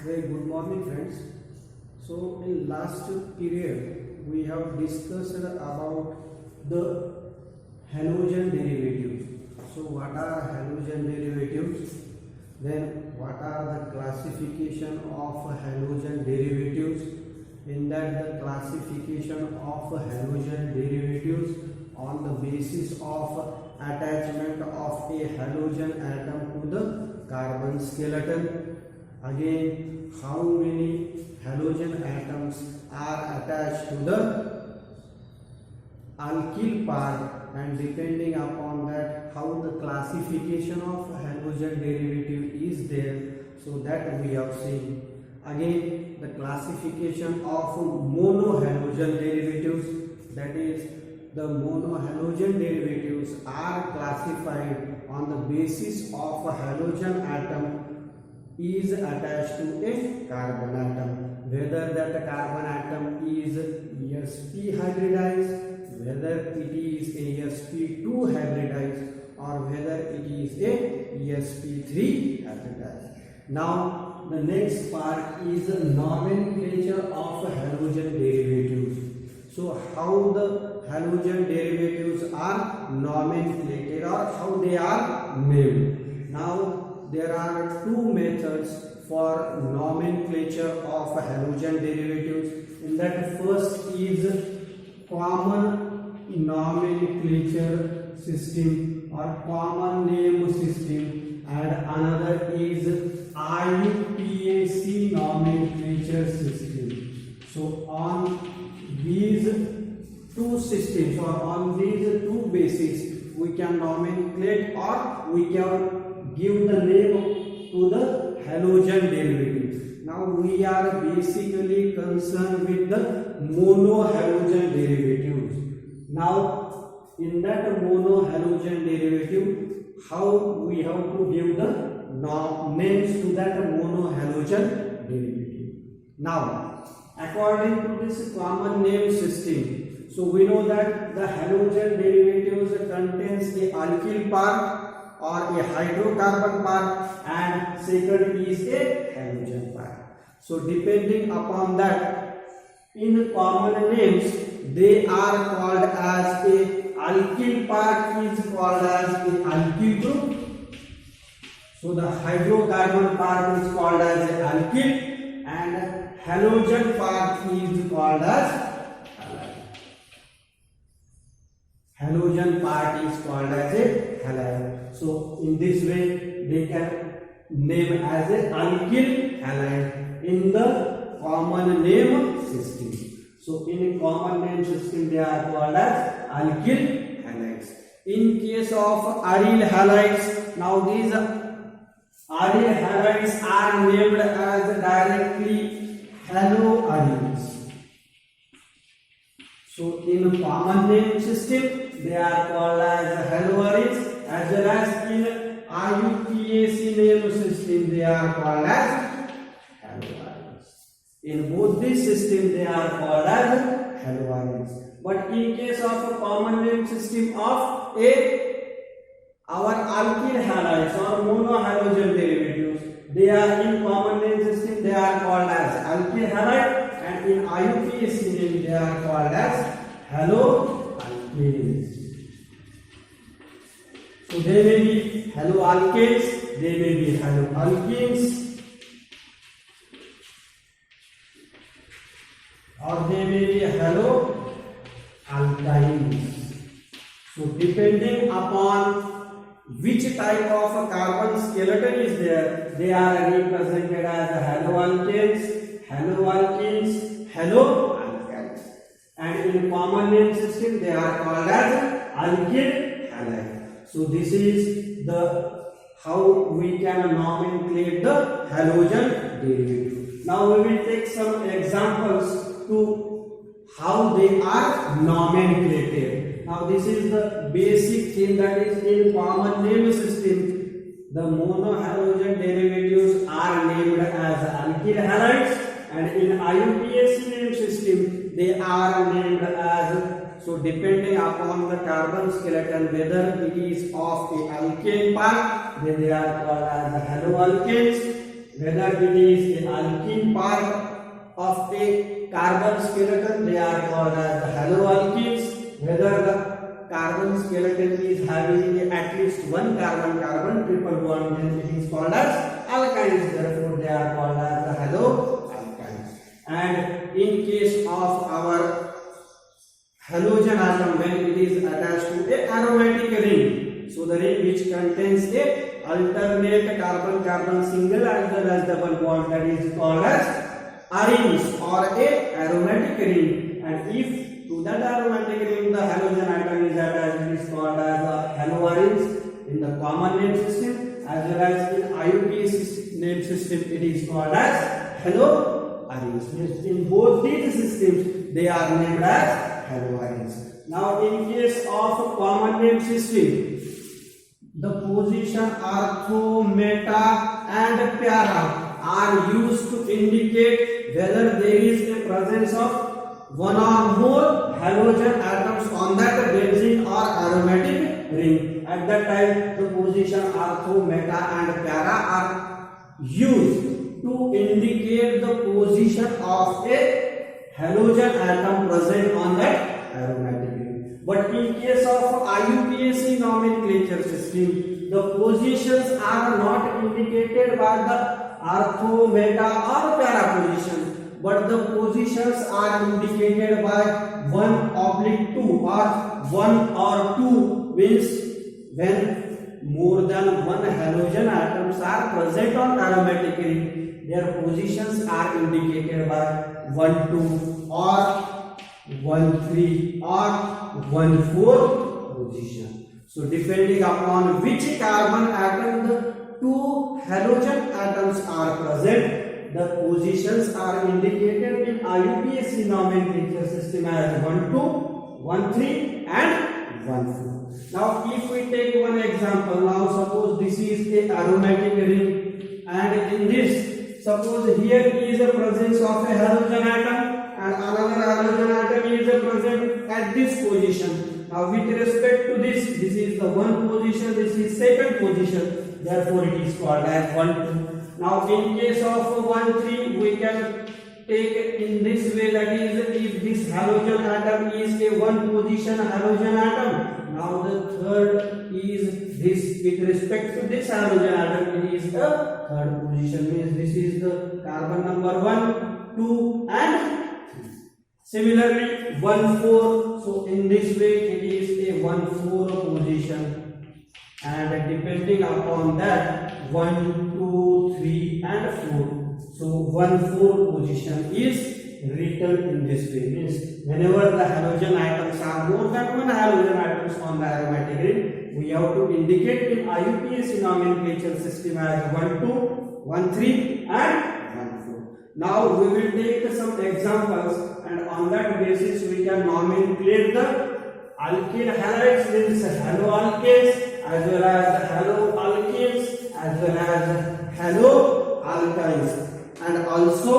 Very good morning, friends. So in last period we have discussed about the halogen derivatives. So what are halogen derivatives? Then what are the classification of halogen derivatives? In that the classification of halogen derivatives on the basis of attachment of a halogen atom to the carbon skeleton. Again, how many halogen atoms are attached to the alkyl part, and depending upon that how the classification of halogen derivative is there, so that we have seen. Again, the classification of monohalogen derivatives, that is the monohalogen derivatives are classified on the basis of a halogen atom is attached to a carbon atom, whether that carbon atom is sp hybridized, whether it is a sp2 hybridized, or whether it is a sp3 hybridized. Now the next part is the nomenclature of halogen derivatives. So how the halogen derivatives are nomenclated or how they are named. Now there are two methods for nomenclature of halogen derivatives. In that, first is common nomenclature system or common name system, and another is IUPAC nomenclature system. So on these two systems or on these two bases we can nomenclate or we can give the name to the halogen derivatives. Now we are basically concerned with the monohalogen derivatives. Now in that monohalogen derivative, how we have to give the names to that monohalogen derivative. Now according to this common name system, so we know that the halogen derivatives contains a alkyl part or a hydrocarbon part, and second is a halogen part. So depending upon that, in common names they are called as a alkyl part is called as a alkyl group. So the hydrocarbon part is called as a alkyl, and halogen part is called as halogen part is called as a halide. So in this way they can name as a alkyl halide in the common name system. So in common name system they are called as alkyl halides. In case of aryl halides, now these aryl halides are named as directly haloaryls. So in common name system they are called as haloaryls, as well as in IUPAC name system they are called as haloaryls. In both these systems they are called as haloaryls. But in case of a common name system of our alkyl halides or monohalogen derivatives, they are in common name system they are called as alkyl halide, and in IUPAC name they are called as haloalkanes. So they may be haloalkanes, they may be haloalkenes, or they may be haloalkynes. So depending upon which type of a carbon skeleton is there, they are represented as haloalkanes, haloalkenes, haloalkynes, and in common name system they are called as alkyl halide. So this is the how we can nomenclate the halogen derivative. Now we will take some examples to how they are nomenclated. Now this is the basic thing, that is in common name system the monohalogen derivatives are named as alkyl halides, and in IUPAC name system they are named as, so depending upon the carbon skeleton whether it is of a alkane part, then they are called as haloalkanes. whether it is a alkene part of a carbon skeleton, they are called as the haloalkenes. Whether the carbon skeleton is having at least one carbon triple bond, then it is called as alkynes. Therefore they are called as the haloalkynes. And in case of our halogen atom, when it is attached to a aromatic ring, so the ring which contains a alternate carbon single as well as double bond, that is called as arenes or a aromatic ring. And if to that aromatic ring the halogen atom is attached, it is called as haloarenes in the common name system, as well as in IUPAC name system it is called as haloarenes. In both these systems they are named as haloarenes. Now in case of common name system, the position ortho, meta and para are used to indicate whether there is a presence of one or more halogen atoms on that benzene or aromatic ring. At that time the position ortho, meta and para are used to indicate the position of a halogen atom present on that aromatic ring. But in case of IUPAC nomenclature system, the positions are not indicated by the ortho, meta or para position, but the positions are indicated by 1/2 or 1 or 2, means when more than one halogen atoms are present on aromatic ring, their positions are indicated by 1/2 or 1/3 or 1/4 position. So depending upon which carbon atom the two halogen atoms are present, the positions are indicated in IUPAC nomenclature system as 1/2, 1/3 and 1/4. Now if we take one example, now suppose this is a aromatic ring, and in this, suppose here is a presence of a halogen atom and another halogen atom is present at this position. Now with respect to this is the one position, this is second position, therefore it is called as 1/2. Now in case of 1/3 we can take in this way, that is if this halogen atom is a one position halogen atom, now the third is this, with respect to this halogen atom it is the third position, means this is the carbon number 1, 2 and 3. Similarly 1/4, so in this way it is a 1/4 position, and depending upon that 1, 2, 3 and 4, so 1/4 position is written in this way, means whenever the halogen atoms are more than one halogen atoms on the aromatic ring, we have to indicate in IUPAC nomenclature system as 1/2, 1/3 and 1/4. Now we will take some examples, and on that basis we can nomenclate the alkyl halides, means haloalkanes, as well as haloalkenes, as well as haloalkynes and also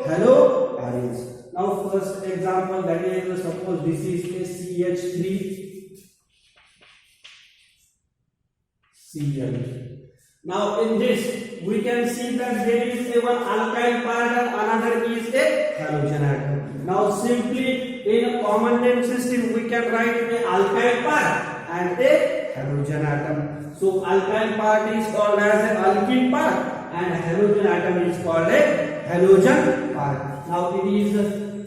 haloarenes. Now first example, that is suppose this is a CH3Cl. Now in this we can see that there is a one alkyl part and another is a halogen atom. Now simply in a common name system we can write a alkyl part and a halogen atom. So alkyl part is called as an alkene part and halogen atom is called a halogen part. Now it is,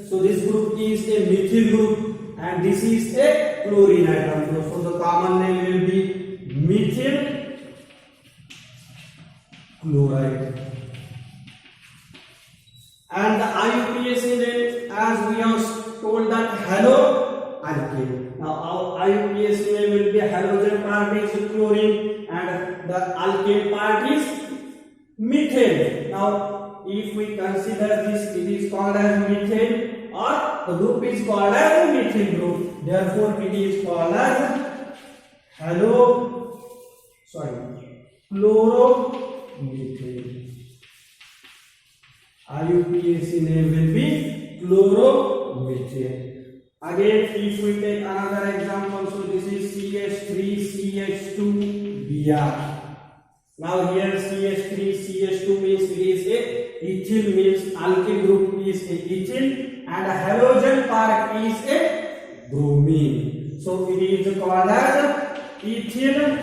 so this group is a methyl group and this is a chlorine atom. So the common name will be methyl chloride. And the IUPAC name, as we have told, that haloalkane. Now our IUPAC name will be halogen part is chlorine and the alkane part is methane. Now if we consider this, it is called as methane, or the group is called as a methyl group. Therefore it is called as chloromethane. IUPAC name will be chloromethane. Again, if we take another example, so this is CH3CH2Br. Now here CH3, CH2 means it is a ethyl, means alkyl group is a ethyl, and a halogen part is a bromine. So it is called as ethyl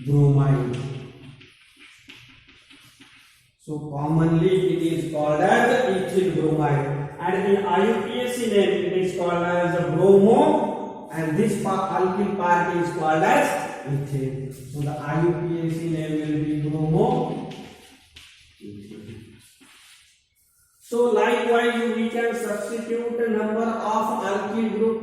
bromide. So commonly it is called as ethyl bromide, and in IUPAC name it is called as bromo, and this alkyl part is called as ethyl. So the IUPAC name will be bromo. So likewise we can substitute a number of alkyl group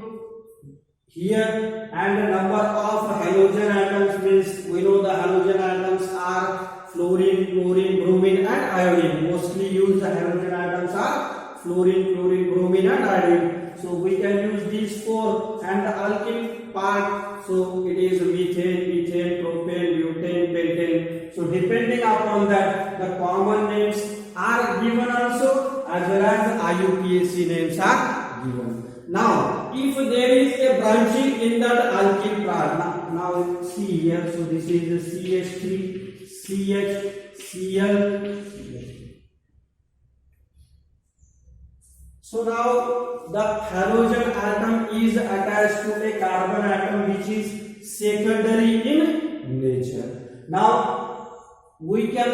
here and a number of halogen atoms, means we know the halogen atoms are fluorine, chlorine, bromine and iodine. Mostly used halogen atoms are fluorine, chlorine, bromine and iodine. So we can use these four, and the alkyl part, so it is methane, ethane, propane, butane, pentane. So depending upon that, the common names are given also, as well as the IUPAC names are given. Now, if there is a branching in that alkyl part, now see here, so this is the CH3, CH, Cl. So now the halogen atom is attached to a carbon atom which is secondary in nature. Now we can,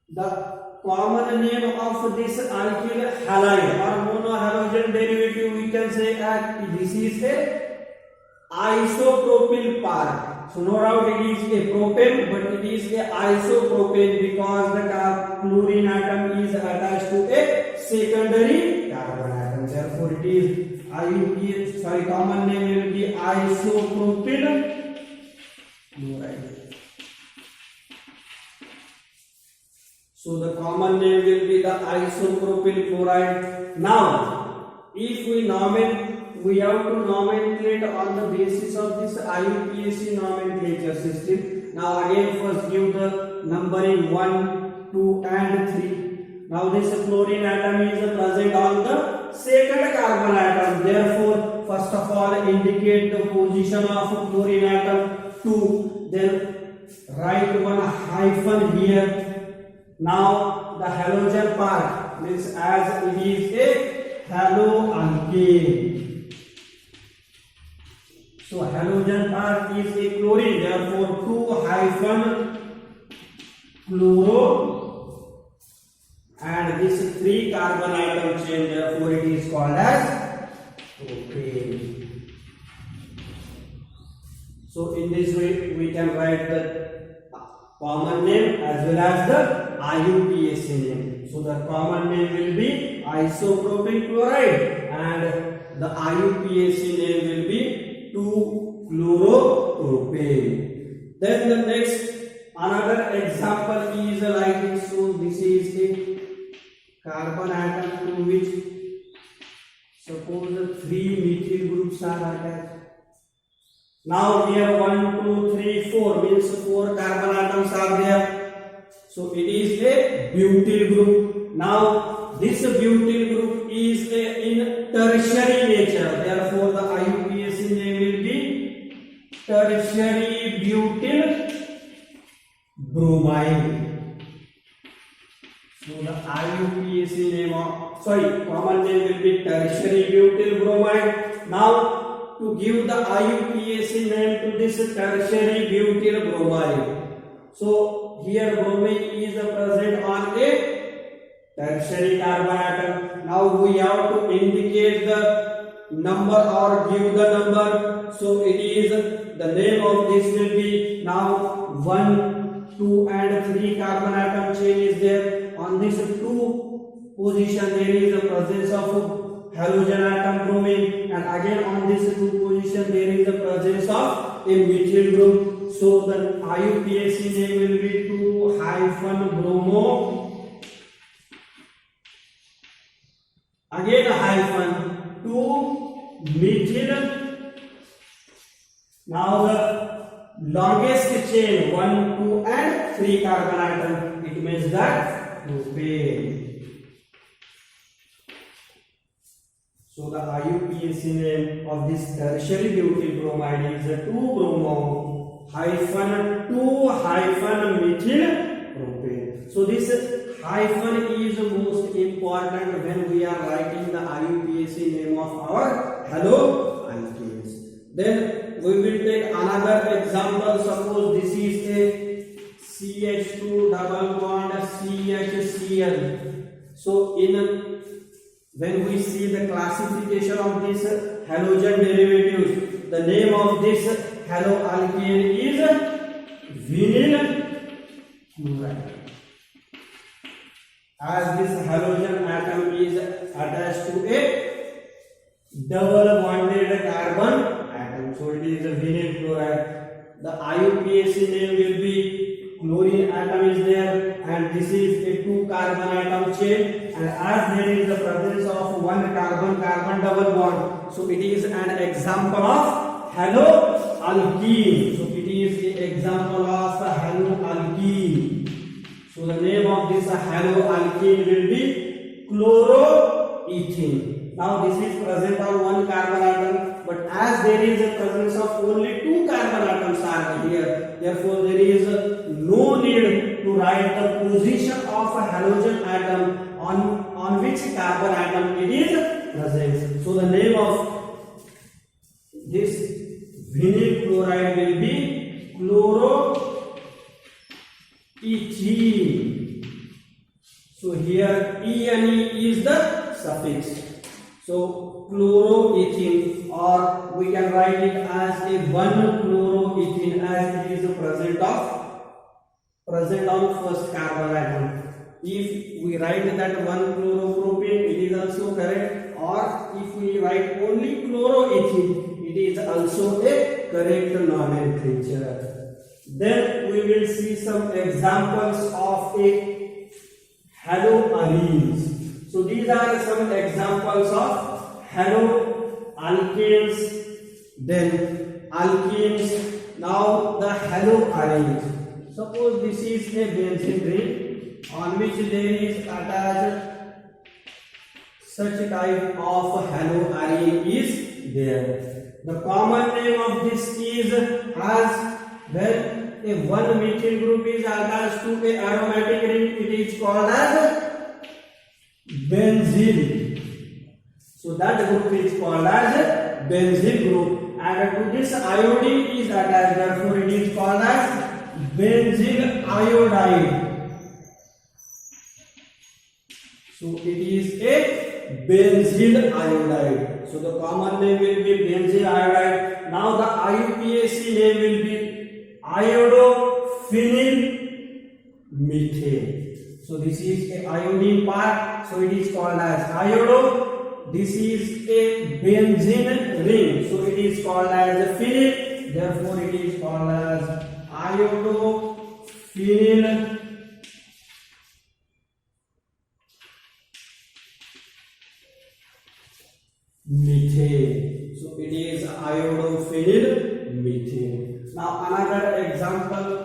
the common name of this alkyl halide or monohalogen derivative, we can say that this is a isopropyl part. So no doubt it is a propane, but it is a isopropane because the chlorine atom is attached to a secondary carbon atom. Therefore it is IUPAC, sorry, common name will be isopropyl chloride. So the common name will be the isopropyl chloride. Now, if we have to nomenclate on the basis of this IUPAC nomenclature system. Now again, first give the numbering 1, 2 and 3. Now this chlorine atom is present on the second carbon atom. Therefore, first of all indicate the position of chlorine atom 2. Then write one hyphen here. Now the halogen part means as it is a haloalkane. So halogen part is a chlorine, therefore 2 hyphen chloro, and this 3 carbon atom chain, therefore it is called as propane. So in this way we can write the common name as well as the IUPAC name. So the common name will be isopropyl chloride and the IUPAC name will be 2-chloropropane. Then the next another example is like this. So this is a carbon atom to which suppose 3 methyl groups are attached. Now here 1, 2, 3, 4 means 4 carbon atoms are there. So it is a butyl group. Now this butyl group is in tertiary nature. Therefore the IUPAC name will be tertiary butyl bromide. So the IUPAC name of, common name will be tertiary butyl bromide. Now to give the IUPAC name to this tertiary butyl bromide. So here bromine is present on a tertiary carbon atom. Now we have to indicate the number or give the number. So it is, the name of this will be, now 1, 2 and 3 carbon atom chain is there. On this 2 position there is the presence of halogen atom bromine, and again on this 2 position there is the presence of a methyl group. So the IUPAC name will be 2-bromo, again hyphen 2-methyl. Now the longest chain 1, 2 and 3 carbon atom, it means that propane. So the IUPAC name of this tertiary butyl bromide is 2-bromo. hyphen 2-methyl propane. So this hyphen is most important when we are writing the IUPAC name of our haloalkanes. Then we will take another example. Suppose this is a CH2 double bond CHCl. So when we see the classification of this halogen derivatives, the name of this haloalkane is vinyl chloride. As this halogen atom is attached to a double bonded carbon atom, so it is a vinyl chloride. The IUPAC name will be chlorine atom is there, and this is a 2 carbon atom chain, and as there is the presence of 1 carbon double bond, so it is an example of haloalkene. So it is an example of haloalkene. So the name of this haloalkene will be chloroethene. Now this is present on 1 carbon atom, but as there is a presence of only 2 carbon atoms are here, therefore there is no need to write the position of a halogen atom on which carbon atom it is present. So the name of this vinyl chloride will be chloroethene. So here ene is the suffix. So chloroethene, or we can write it as a 1-chloroethene, as it is present on first carbon atom. If we write that 1-chloropropane, it is also correct, or if we write only chloroethene, it is also a correct nomenclature. Then we will see some examples of a haloarenes. So these are some examples of haloalkanes. Then alkenes. Now the haloarenes. Suppose this is a benzene ring on which there is attached such type of haloarene is there. The common name of this is, as when a 1-methyl group is attached to a aromatic ring, it is called as benzene. So that group is called as benzene group, and to this iodine is attached, therefore it is called as benzene iodide. So it is a benzene iodide. So the common name will be benzene iodide. Now the IUPAC name will be iodophenyl methane. So this is a iodine part, so it is called as iodo. This is a benzene ring, so it is called as a phenyl, therefore it is called as iodophenyl methane. So it is iodophenyl methane. Now another example.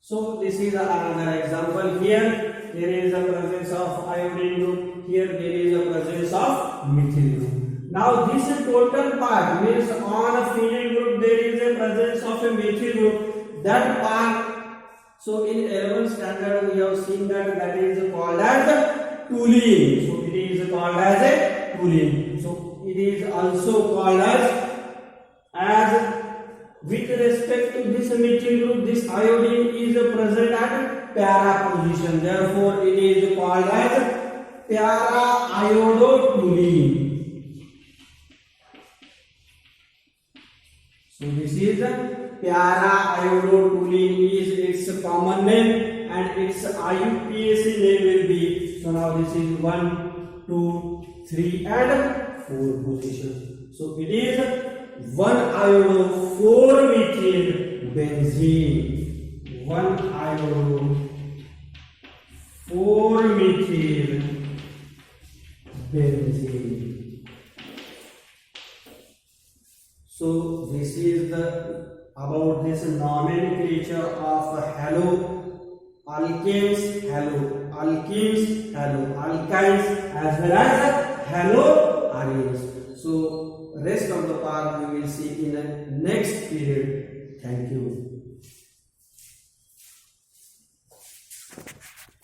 So this is another example. Here there is a presence of iodine group. Here there is a presence of methyl group. Now this total part means on a phenyl group there is a presence of a methyl group. That part, so in 11th standard we have seen that is called as toluene. So it is called as a toluene. So it is also called as with respect to this methyl group, this iodine is present at para position. Therefore, it is called as para iodotoluene. So this is para iodotoluene is its common name, and its IUPAC name will be. So now this is 1, 2, 3, and 4 position. So it is 1 iodo 4 methyl benzene. 1 iodo 4 methyl benzene. So this is the about this nomenclature of alkanes halo, alkenes halo, alkynes as well as haloarenes. So rest of the part we will see in the next period. Thank you.